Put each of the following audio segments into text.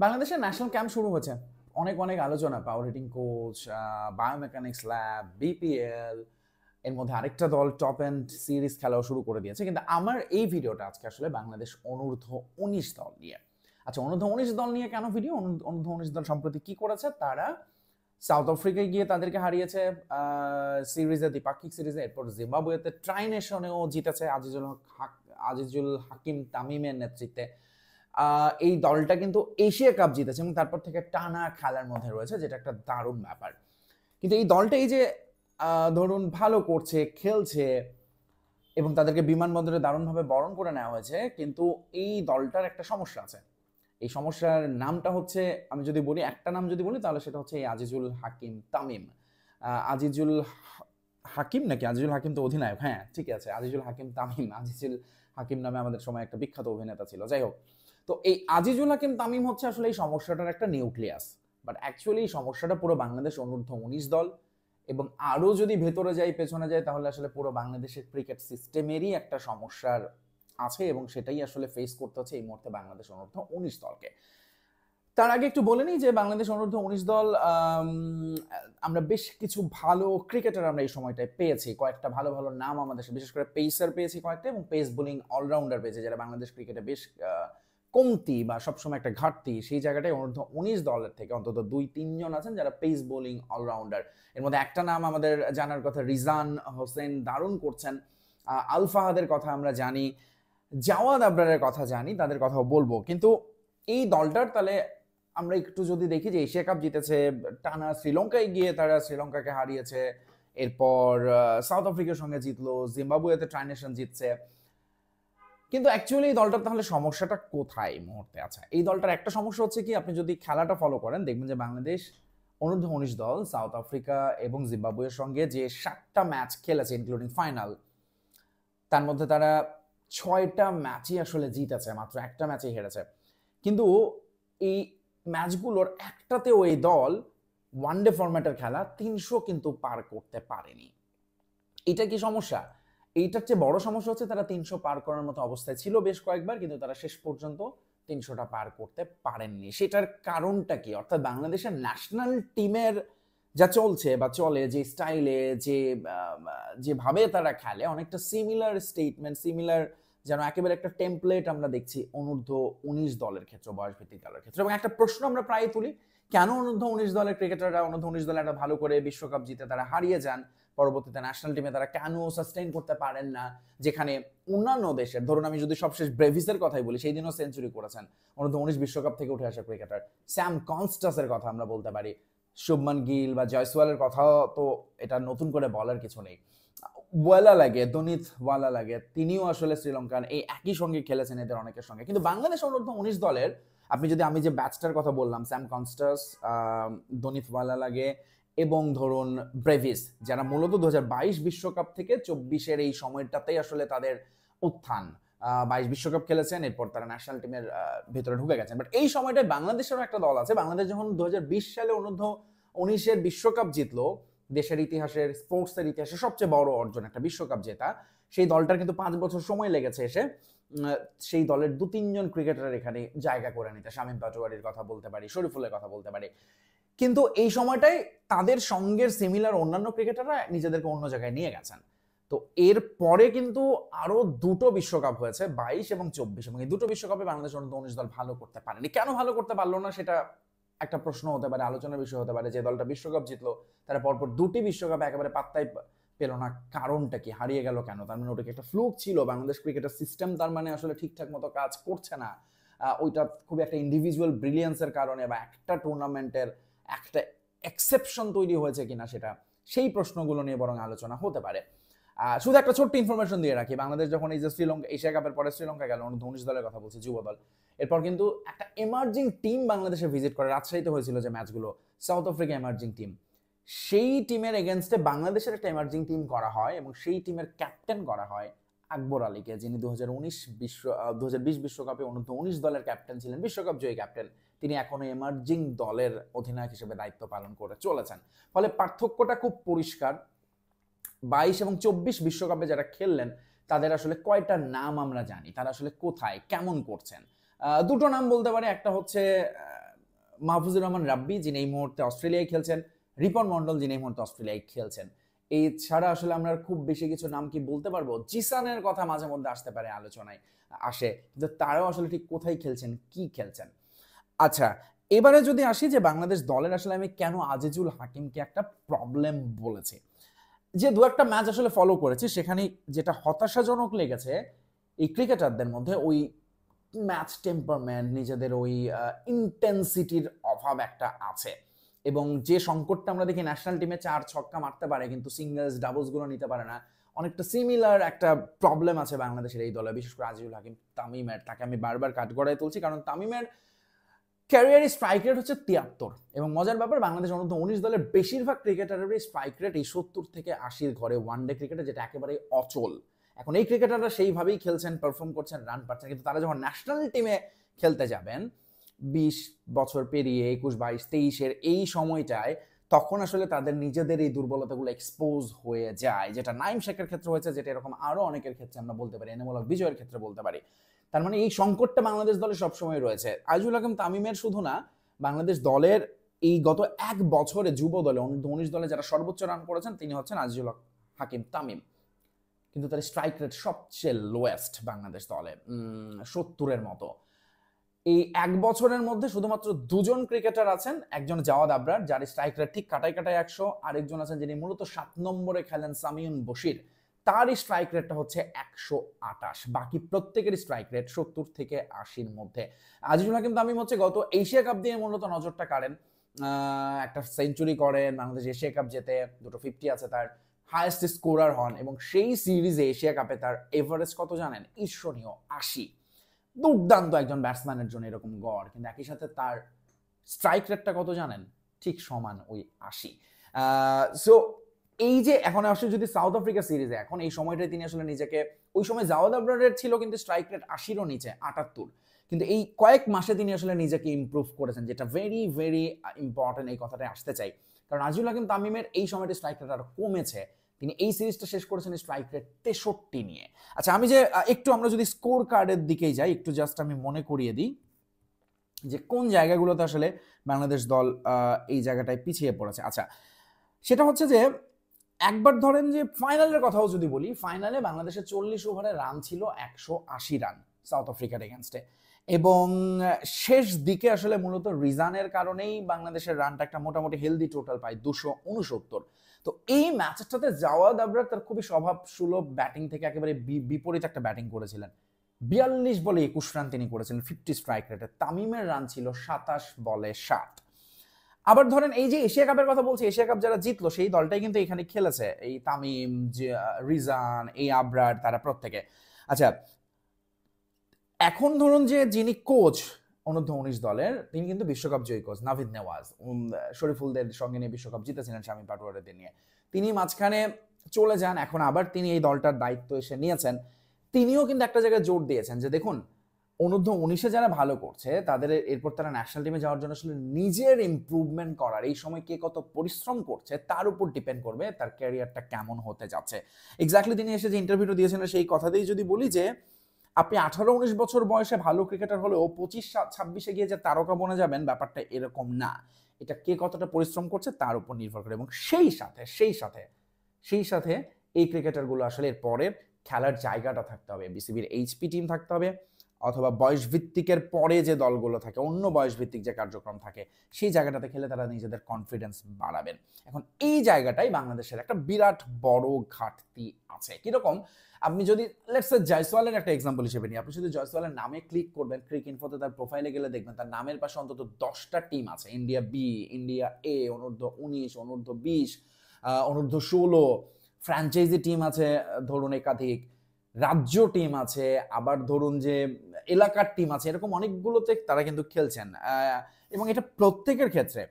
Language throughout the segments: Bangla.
বাংলাদেশের ন্যাশনাল ক্যাম্প শুরু হয়েছে। অনেক অনেক আলোচনা, পাওয়ার heating coach, biomechanics lab, BPL, এর মধ্যে আরেকটা দল টপ এন্ড সিরিজ খেলাও শুরু করে দিয়েছে। কিন্তু আমার এই ভিডিওটা আজকে আসলে বাংলাদেশ অনূর্ধ্ব 19 দল নিয়ে। আচ্ছা, অনূর্ধ্ব 19 দল নিয়ে কেন ভিডিও? অনূর্ধ্ব 19 দল সম্প্রতি কি করেছে? তারা সাউথ আফ্রিকায় গিয়ে তাদেরকে হারিয়েছে সিরিজে, দ্বিপাক্ষিক সিরিজে। এরপর জিম্বাবুয়েতে ট্রাই নেশনেও জিতেছে আজিজুল হাকিম তামিমের নেতৃত্বে। এই দলটা কিন্তু এশিয়া কাপ জিতেছে এবং তারপর থেকে টানা খেলার মধ্যে রয়েছে, যেটা একটা দারুণ ব্যাপার। কিন্তু এই দলটা এই যে ধরুন ভালো করছে, খেলছে এবং তাদেরকে বিমানবন্দরে দারুণভাবে বরণ করে নেওয়া হয়েছে, কিন্তু এই দলটার একটা সমস্যা আছে। এই সমস্যার নামটা হচ্ছে, আমি যদি বলি একটা নাম যদি বলি তাহলে সেটা হচ্ছে এই আজিজুল হাকিম তামিম। আজিজুল হাকিম নাকি আজিজুল হাকিম তো অধিনায়ক, হ্যাঁ ঠিক আছে, আজিজুল হাকিম তামিম। আজিজুল হাকিম নামে আমাদের সময় একটা বিখ্যাত অভিনেতা ছিল, যাই হোক। তো এই আজিজুল হাকিম তামিম হচ্ছে আসলে এই সমস্যাটার একটা নিউক্লিয়াস। বাট অ্যাকচুয়ালি এই সমস্যাটা পুরো বাংলাদেশ অনূর্ধ্ব 19 দল এবং আরো যদি ভেতরে যাই, পেছনে যাই, তাহলে আসলে পুরো বাংলাদেশের ক্রিকেট সিস্টেমেরই একটা সমস্যার আছে এবং সেটাই আসলে ফেস করতে হচ্ছে এই মুহূর্তে বাংলাদেশ অনূর্ধ্ব 19 দলকে। তার আগে একটু বলে নিই যে বাংলাদেশ অনূর্ধ্ব 19 দল, আমরা বেশ কিছু ভালো ক্রিকেটার আমরা এই সময়টায় পেয়েছি। কয়েকটা ভালো ভালো নাম আমাদের, বিশেষ করে পেসার পেয়েছি কয়েকটা, এবং পেস বোলিং অলরাউন্ডার পেয়েছি, যারা বাংলাদেশ ক্রিকেটে বেশ কমতি বা সবসময় একটা ঘাটতি। সেই জায়গাটায় অনূর্ধ্ব 19 দলের থেকে অন্তত 2-3 জন আছেন যারা পেস বোলিং অলরাউন্ডার। এর মধ্যে একটা নাম আমাদের জানার কথা, রিজান হোসেন দারুণ করছেন। আল ফাহাদের কথা আমরা জানি, জাওয়াদ আবরারের কথা জানি, তাদের কথাও বলবো। কিন্তু এই দলটার তাহলে আমরা একটু যদি দেখি যে এশিয়া কাপ জিতেছে, টানা শ্রীলঙ্কায় গিয়ে তারা শ্রীলঙ্কাকে হারিয়েছে, এরপর সাউথ আফ্রিকার সঙ্গে জিতলো, জিম্বাবুয়েতে ট্রাই নেশন জিতছে। কিন্তু অ্যাকচুয়ালি এই দলটার তাহলে সমস্যাটা কোথায় এই মুহূর্তে? আচ্ছা, এই দলটার একটা সমস্যা হচ্ছে কি, আপনি যদি খেলাটা ফলো করেন দেখবেন যে বাংলাদেশ অনূর্ধ্ব 19 দল সাউথ আফ্রিকা এবং জিম্বাবুয়ের সঙ্গে যে 7টা ম্যাচ খেলেছে ইনক্লুডিং ফাইনাল, তার মধ্যে তারা 6টা ম্যাচই আসলে জিতেছে, মাত্র একটা ম্যাচই হেরেছে। কিন্তু এই ম্যাচগুলোর একটাতেও এই দল ওয়ানডে ফরম্যাটের খেলা 300 কিন্তু পার করতে পারেনি। এটা কি সমস্যা? এইটার চেয়ে বড় সমস্যা হচ্ছে তারা 300 পার করার মতো অবস্থায় ছিল বেশ কয়েকবার, কিন্তু তারা শেষ পর্যন্ত 300টা পার করতে পারেননি। সেটার কারণটা কি? অর্থাৎ বাংলাদেশের ন্যাশনাল টিমের যা চলছে বা চলে, যে স্টাইলে, যেভাবে তারা খেলে, অনেকটা সিমিলার স্টেটমেন্ট, সিমিলার যেন একেবারে একটা টেমপ্লেট আমরা দেখছি অনূর্ধ্ব 19 দলের ক্ষেত্রে, বয়সভিত্তিক দলের ক্ষেত্রে। এবং একটা প্রশ্ন আমরা প্রায় তুলি, কেন অনূর্ধ্ব 19 দলের ক্রিকেটাররা অনূর্ধ্ব 19 দলে একটা ভালো করে বিশ্বকাপ জিতে তারা হারিয়ে যান, পরবর্তীতে ন্যাশনাল টিমে তারা কেন সাস্টেইন করতে পারেন না? যেখানে অন্যান্য দেশের, ধরুন আমি যদি সবশেষ ব্রেভিসের কথাই বলি, সেই দিনও সেঞ্চুরি করেছেন অনূর্ধ্ব 19 বিশ্বকাপ থেকে উঠে আসা ক্রিকেটার। স্যাম কনস্টাসের কথা আমরা বলতে পারি, শুভমান গিল বা জয়সওয়ালের কথাও তো এটা নতুন করে বলার কিছু নেই। ওয়ালা লাগে, দনিত ওয়ালা লাগে, তিনিও আসলে শ্রীলঙ্কান, এই একই সঙ্গে খেলেছেন এদের অনেকের সঙ্গে। কিন্তু বাংলাদেশ অনূর্ধ্ব 19 দলের আপনি যদি, আমি যে ব্যাচটার কথা বললাম, স্যাম কনস্টাস, দনিত ওয়ালা লাগে এবং ধরুন ব্রেভিস, যারা মূলত 2022 বিশ্বকাপ থেকে 24-এর এই সময়টাতেই আসলে তাদের উত্থান। 22 বিশ্বকাপ খেলেছেন, এরপর তারা ন্যাশনাল টিমের ভিতরে ঢুকে গেছেন। বাট এই সময়টায় বাংলাদেশেরও একটা দল আছে। বাংলাদেশ যখন 2020 সালে অনূর্ধ্ব 19-এর বিশ্বকাপ জিতলো, দেশের ইতিহাসের, স্পোর্টসের ইতিহাসে সবচেয়ে বড় অর্জন একটা বিশ্বকাপ জেতা, সেই দলটার কিন্তু 5 বছর সময় লেগেছে এসে সেই দলের 2-3 জন ক্রিকেটার এখানে জায়গা করে নিতে। শামীম পাটোয়ারির কথা বলতে পারি, শরীফুলের কথা বলতে পারি। কিন্তু এই সময়টায় তাদের সঙ্গের সিমিলার অন্যান্য ক্রিকেটাররা নিজেদেরকে অন্য জায়গায় নিয়ে গেছেন। তো এর পরে কিন্তু আরো দুটো বিশ্বকাপ হয়েছে, 22 এবং 24, এবং এই দুটো বিশ্বকাপে বাংলাদেশ অনূর্ধ্ব 19 দল ভালো করতে পারেনি। কেন ভালো করতে পারলো না সেটা একটা প্রশ্ন হতে পারে, আলোচনার বিষয় হতে পারে। যে দলটা বিশ্বকাপ জিতলো তারা পরপর দুটি বিশ্বকাপে একেবারে পাত্তাই পেল না, কারণটা কি? হারিয়ে গেল কেন? তার মানে ওটা কি একটা ফ্লুক ছিল? বাংলাদেশ ক্রিকেটের সিস্টেম তার মানে আসলে ঠিকঠাক মতো কাজ করছে না? ওইটা খুব একটা ইন্ডিভিজুয়াল ব্রিলিয়েন্সের কারণে বা একটা টুর্নামেন্টের একটা এক্সেপশন তৈরি হয়েছে কিনা, সেটা, সেই প্রশ্নগুলো নিয়ে বরং আলোচনা হতে পারে। শুধু একটা ছোট্ট ইনফরমেশন দিয়ে রাখি, বাংলাদেশ যখন এই যে শ্রীলঙ্কা এশিয়া কাপের পরে শ্রীলঙ্কা গেল, অনূর্ধ্ব 19 দলের কথা বলছি, যুব দল, এরপর কিন্তু একটা এমার্জিং টিম বাংলাদেশে ভিজিট করে। রাজশাহীতে হয়েছিল যে ম্যাচগুলো, সাউথ আফ্রিকা এমার্জিং টিম, সেই টিমের এগেনস্টে বাংলাদেশের একটা এমার্জিং টিম করা হয় এবং সেই টিমের ক্যাপ্টেন করা হয় আকবর আলীকে, যিনি 2020 বিশ্বকাপে অনূর্ধ্ব 19 দলের ক্যাপ্টেন ছিলেন, বিশ্বকাপ জয়ী ক্যাপ্টেন। তিনি এখনো এমার্জিং দলের অধিনায়ক হিসেবে দায়িত্ব পালন করে চলেছেন। ফলে পার্থক্যটা খুব পরিষ্কার। 22 এবং 24 বিশ্বকাপে যারা খেললেন তাদের আসলে কয়টা নাম আমরা জানি, তারা আসলে কোথায় কেমন করছেন। দুটো নাম বলতে পারি, একটা হচ্ছে মাহফুজুর রহমান রাব্বি যিনি এই মুহূর্তে অস্ট্রেলিয়ায় খেলছেন, রিপন মন্ডল যিনি এই মুহূর্তে অস্ট্রেলিয়ায় খেলছেন। এছাড়া আসলে আমরা খুব বেশি কিছু নাম কি বলতে পারবো? জিসানের কথা মাঝে মধ্যে আসতে পারে, আলোচনায় আসে, কিন্তু তারাও আসলে ঠিক কোথায় খেলছেন, কি খেলছেন। আচ্ছা, এবারে যদি আসি যে বাংলাদেশ দলের আসলে আমি কেন আজিজুল হাকিমকে একটা প্রবলেম বলেছি, যে দু একটা ম্যাচ আসলে ফলো করেছি, সেখানে যেটা হতাশাজনক লেগেছে এই ক্রিকেটারদের মধ্যে ওই ম্যাচ টেম্পারমেন্ট, নিজেদের ওই ইন্টেন্সিটির অভাব একটা আছে। এবং যে সংকটটা আমরা দেখি ন্যাশনাল টিমে 4 ছক্কা মারতে পারে কিন্তু সিঙ্গলস ডাবলস গুলো নিতে পারে না, অনেকটা সিমিলার একটা প্রবলেম আছে বাংলাদেশের এই দলে, বিশেষ করে আজিজুল হাকিম তামিমের। তাকে আমি বারবার কাঠগড়ায় তুলছি কারণ তামিমের ক্যারিয়ারি স্ট্রাইক রেট হচ্ছে 73, এবং মজার ব্যাপার বাংলাদেশ অনূর্ধ্ব 19 দলের বেশিরভাগ ক্রিকেটারেরই স্ট্রাইক রেট এই 70 থেকে 80-র ঘরে ওয়ানডে ক্রিকেটে, যেটা একেবারে অচল। এখন এই ক্রিকেটাররা সেইভাবেই খেলছেন, পারফর্ম করছেন, রান পাচ্ছেন, কিন্তু তারা যখন ন্যাশনাল টিমে খেলতে যাবেন 20 বছর পেরিয়ে 21, 22, 23-এর এই সময়টায়, তখন আসলে তাদের নিজেদের এই দুর্বলতাগুলো এক্সপোজ হয়ে যায়, যেটা নাইম শেখের ক্ষেত্রে হয়েছে, যেটা এরকম আরো অনেকের ক্ষেত্রে আমরা বলতে পারি, এনামুল হক বিজয়ের ক্ষেত্রে বলতে পারি। তার মানে এই সংকটটা বাংলাদেশ দলে সবসময় রয়েছে। আজিজুল হাকিম তামিমের শুধু না, বাংলাদেশ দলের এই গত 1 বছরে যুব দলে, অনূর্ধ্ব 19 দলে যারা সর্বোচ্চ রান করেছেন তিনি হচ্ছেন আজিজুল হাকিম তামিম, কিন্তু তার স্ট্রাইক রেট সবচেয়ে লোয়েস্ট বাংলাদেশ দলে, 70-এর মতো। এই 1 বছরের মধ্যে শুধুমাত্র 2 জন ক্রিকেটার আছেন, একজন জাওয়াদ আবরার যার স্ট্রাইক রেট ঠিক কাটায় 100, আরেকজন আছেন যিনি মূলত 7 নম্বরে খেলেন সামিউন বশির, তার স্ট্রাইক রেটটা হচ্ছে 128। বাকি প্রত্যেকের স্ট্রাইক রেট 70 থেকে 80-র মধ্যে। আজিজুল হাকিম তামিম হচ্ছে গত এশিয়া কাপ দিয়ে মূলত নজরটা কাড়েন, একটা সেঞ্চুরি করেন, বাংলাদেশ এশিয়া কাপ জেতে, 2টো 50 আছে, তার হাইয়েস্ট স্কোরার হন, এবং সেই সিরিজে এশিয়া কাপে তার এভারেজ কত জানেন? ঈর্ষণীয় 80। দুর্দান্ত একজন ব্যাটসম্যানের জন্য এরকম গড়, কিন্তু একই সাথে তার স্ট্রাইক রেটটা কত জানেন? ঠিক সমান ওই 80। সো এই যে এখন আসলে যদি সাউথ আফ্রিকা সিরিজে এখন এই সময়টায় তিনি আসলে নিজেকে, ওই সময় জাওয়াদ আবরারের ছিল কিন্তু স্ট্রাইক রেট 80-রও নিচে, 78, কিন্তু এই কয়েক মাসে তিনি আসলে নিজেকে ইমপ্রুভ করেছেন, যেটা ভেরি ভেরি ইম্পর্টেন্ট, এই কথাটায় আসতে চাই। কারণ আজিজুল হাকিম তামিমের এই সময়টা স্ট্রাইক রেট আরো কমেছে, তিনি এই সিরিজটা শেষ করেছেন স্ট্রাইক রেট 63 নিয়ে। আচ্ছা, আমি যে একটু আমরা যদি স্কোর কার্ডের দিকেই যাই, একটু জাস্ট আমি মনে করিয়ে দিই যে কোন জায়গাগুলোতে আসলে বাংলাদেশ দল এই জায়গাটায় পিছিয়ে পড়েছে। আচ্ছা, সেটা হচ্ছে যে একবার ধরেন যে ফাইনালের কথাও যদি বলি, ফাইনালে বাংলাদেশের 40 ওভারে রান ছিল 180 রান সাউথ আফ্রিকার এগেনস্টে, এবং শেষ দিকে আসলে মূলত রিজানের কারণেই বাংলাদেশের রানটা একটা মোটামুটি হেলদি টোটাল পায় 269। তো এই ম্যাচটাতে জাওয়াদ আবরার তার খুবই স্বভাব সুলভ ব্যাটিং থেকে একেবারে বিপরীত একটা ব্যাটিং করেছিলেন, 42 বলে 21 রান তিনি করেছিলেন 50 স্ট্রাইক রেটে। তামিমের রান ছিল 27 বলে 7। আবার ধরেন এই যে এশিয়া কাপের কথা বলছি, এশিয়া কাপ যারা জিতলো সেই দলটাই কিন্তু এখানে খেলেছে, এই তামিম, রিজান, এই আবরার, তারা প্রত্যেকে। আচ্ছা, এখন ধরুন যে যিনি কোচ অনূর্ধ্ব 19 দলের, তিনি কিন্তু বিশ্বকাপ জয়ী কোচ নাভিদ নেওয়াজ, শরীফুলদের সঙ্গে নিয়ে বিশ্বকাপ জিতেছিলেন শামীম পাটোয়ারিদের নিয়ে। তিনি মাঝখানে চলে যান, এখন আবার তিনি এই দলটার দায়িত্ব এসে নিয়েছেন। তিনিও কিন্তু একটা জায়গায় জোর দিয়েছেন যে দেখুন, অনূর্ধ্ব 19-এ যারা ভালো করছে তাদের এরপর তারা ন্যাশনাল টিমে যাওয়ার জন্য আসলে নিজের ইমপ্রুভমেন্ট করার, এই সময় কে কত পরিশ্রম করছে তার উপর ডিপেন্ড করবে তার ক্যারিয়ারটা কেমন হতে যাচ্ছে। এক্স্যাক্টলি তিনি এসে যে ইন্টারভিউটা দিয়েছেন সেই কথাতেই যদি বলি যে আপনি 18-19 বছর বয়সে ভালো ক্রিকেটার হলেও 25-26-এ গিয়ে যে তারকা বনে যাবেন, ব্যাপারটা এরকম না। এটা কে কতটা পরিশ্রম করছে তার উপর নির্ভর করে, এবং সেই সাথে এই ক্রিকেটারগুলো আসলে এর পরের খেলার জায়গাটা থাকতে হবে, বিসিবির এইচপি টিম থাকতে হবে, অথবা বয়স ভিত্তিকের পরে যে দলগুলো থাকে, অন্য বয়স ভিত্তিক যে কার্যক্রম থাকে, সেই জায়গাটাতে খেলে তারা নিজেদের কনফিডেন্স বাড়াবেন। এখন এই জায়গাটাই বাংলাদেশের একটা বিরাট বড় ঘাটতি আছে। কিরকম? আপনি যদি লেটস সে জয়সওয়ালের একটা এক্সাম্পল হিসেবে নিই, আপনি যদি জয়সওয়ালের নামে ক্লিক করবেন, ক্রিক ইনফোতে তার প্রোফাইলে গেলে দেখবেন তার নামের পাশে অন্তত 10টা টিম আছে, ইন্ডিয়া বি, ইন্ডিয়া এ, অনূর্ধ্ব 19, অনূর্ধ্ব 20, অনূর্ধ্ব 16, ফ্র্যাঞ্চাইজি টিম আছে ধরুন একাধিক, রাজ্য টিম আছে, আবার ধরুন যে এলাকার টিম আছে, এরকম অনেকগুলোতে তারা কিন্তু খেলছেন, এবং এটা প্রত্যেকের ক্ষেত্রে।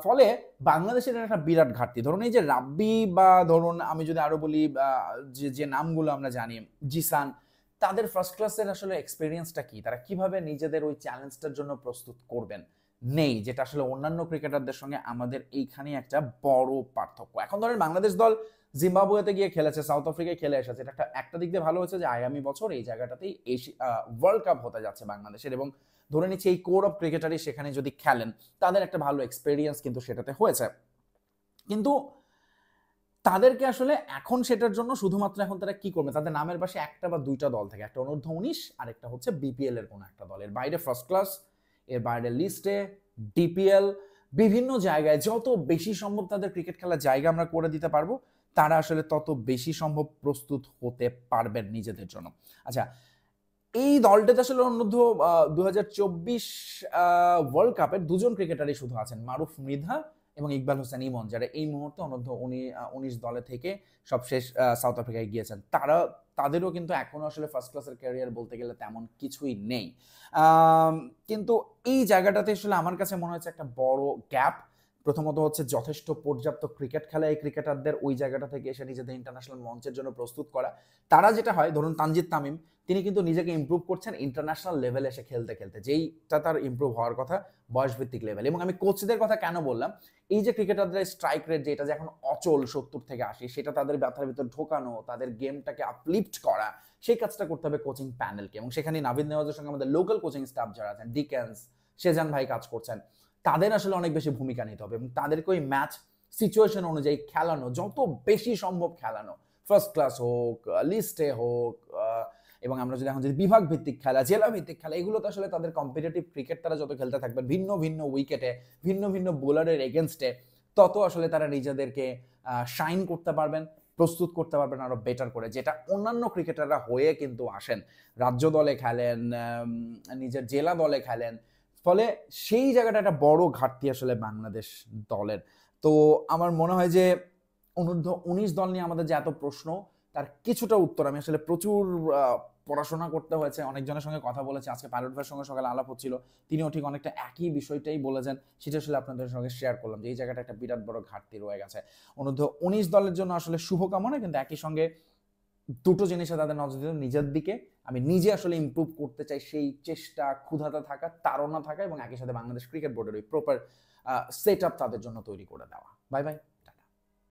ফলে বাংলাদেশের একটা বিরাট ঘাটতি। ধরুন এই যে রাব্বি, বা ধরুন আমি যদি আরো বলি যে নামগুলো আমরা জানি, জিসান, তাদের ফার্স্ট ক্লাসের আসলে এক্সপিরিয়েন্সটা কি, তারা কিভাবে নিজেদের ওই চ্যালেঞ্জটার জন্য প্রস্তুত করবেন, নেই, যেটা আসলে অন্যান্য ক্রিকেটারদের সঙ্গে আমাদের এইখানে একটা বড় পার্থক্য। এখন ধরেন বাংলাদেশ দল জিম্বাবুয়েতে গিয়ে খেলেছে, সাউথ আফ্রিকায় খেলে এসেছে, এটা একটা দিক দিয়ে ভালো হয়েছে যে আগামী বছর এই জায়গাটাতেই ওয়ার্ল্ড কাপ হতে যাচ্ছে বাংলাদেশের, এবং ধরে নিচ্ছি এই কোর অফ ক্রিকেটারই সেখানে যদি খেলেন তাদের একটা ভালো এক্সপেরিয়েন্স কিন্তু সেটাতে হয়েছে। কিন্তু তাদেরকে আসলে এখন সেটার জন্য শুধুমাত্র এখন তারা কি করবে, তাদের নামের পাশে একটা বা দুইটা দল থাকে, একটা অনূর্ধ্ব-19 আর একটা হচ্ছে বিপিএল এর কোনো একটা দল, এর বাইরে ফার্স্ট ক্লাস, এর বাইরে লিস্টে, ডিপিএল, বিভিন্ন জায়গায় যত বেশি সম্ভব তাদের ক্রিকেট খেলার জায়গা আমরা করে দিতে পারবো, তারা আসলে তত বেশি সম্ভব প্রস্তুত হতে পারবেন নিজেদের জন্য। আচ্ছা, এই দলটাতে আসলে অনূর্ধ্ব 2024 ওয়ার্ল্ড কাপের দুজন ক্রিকেটারই শুধু আছেন, মারুফ মৃধা এবং ইকবাল হোসেন ইমন, যারা এই মুহূর্তে অনূর্ধ্ব 19 দলে থেকে সবশেষ সাউথ আফ্রিকায় গিয়েছেন। তাদেরও কিন্তু এখনো আসলে ফার্স্ট ক্লাসের ক্যারিয়ার বলতে গেলে তেমন কিছুই নেই। কিন্তু এই জায়গাটাতে আসলে আমার কাছে মনে হচ্ছে একটা বড় গ্যাপ। প্রথমত হচ্ছে যথেষ্ট পর্যাপ্ত ক্রিকেট খেলা এই ক্রিকেটারদের ওই জায়গাটা থেকে এসে নিজেদের ইন্টারন্যাশনাল মঞ্চের জন্য প্রস্তুত করা। তারা যেটা হয়, ধরুন তানজিদ তামিম, তিনি কিন্তু নিজেকে ইমপ্রুভ করছেন ইন্টারন্যাশনাল লেভেলে এসে খেলতে খেলতে, যেইটা তার ইমপ্রুভ হওয়ার কথা বয়সভিত্তিক লেভেল। এবং আমি কোচদের কথা কেন বললাম, এই যে ক্রিকেটারদের স্ট্রাইক রেট যেটা যে এখন অচল 70 থেকে 80, সেটা তাদের ব্যথার ভিতর ঢোকানো, তাদের গেমটাকে আপলিফট করা, সেই কাজটা করতে হবে কোচিং প্যানেলকে। এবং সেখানে নাভিদ নেওয়াজের সঙ্গে আমাদের লোকাল কোচিং স্টাফ যারা আছেন, ডিকেন্স, সেজান ভাই কাজ করছেন, তাদের আসলে অনেক বেশি ভূমিকা নিতে হবে এবং তাদেরকে ওই ম্যাচ সিচুয়েশন অনুযায়ী খেলানো, যত বেশি সম্ভব খেলানো, ফার্স্ট ক্লাস হোক, লিস্টে হোক, এবং আমরা যদি এখন যদি বিভাগ ভিত্তিক খেলা, জেলা ভিত্তিক খেলা, এগুলোতে আসলে তাদের কম্পিটিটিভ ক্রিকেট তারা যত খেলতে থাকবেন ভিন্ন ভিন্ন উইকেটে, ভিন্ন ভিন্ন বোলারের এগেনস্টে, তত আসলে তারা নিজেদেরকে শাইন করতে পারবেন, প্রস্তুত করতে পারবেন আরো বেটার করে, যেটা অন্যান্য ক্রিকেটাররা হয়ে কিন্তু আসেন, রাজ্য দলে খেলেন, নিজের জেলা দলে খেলেন, ফলে সেই জায়গাটা একটা বড় ঘাটতি আসলে বাংলাদেশ দলের। তো আমার মনে হয় যে অনূর্ধ্ব-19 দল নিয়ে আমাদের যে এত প্রশ্ন, তার কিছুটা উত্তর আমি আসলে প্রচুর পড়াশোনা করতে হয়েছে, অনেকজনের সঙ্গে কথা বলেছি, আজকে পাইলট ভাইয়ের সঙ্গে সকালে আলাপ হচ্ছিল, তিনিও ঠিক অনেকটা একই বিষয়টাই বলেছেন, সেটা আসলে আপনাদের সঙ্গে শেয়ার করলাম যে এই জায়গাটা একটা বিরাট বড় ঘাটতি রয়ে গেছে। অনূর্ধ্ব-19 দলের জন্য আসলে শুভকামনা, কিন্তু একই সঙ্গে দুটো জিনিসে তাদের নজর দিল, নিজের দিকে আমি নিজে আসলে ইমপ্রুভ করতে চাই, সেই চেষ্টা, ক্ষুধাটা থাকা, তাড়না থাকা, এবং একই সাথে বাংলাদেশ ক্রিকেট বোর্ডের ওই প্রপার সেট আপ তাদের জন্য তৈরি করে দেওয়া। Bye bye.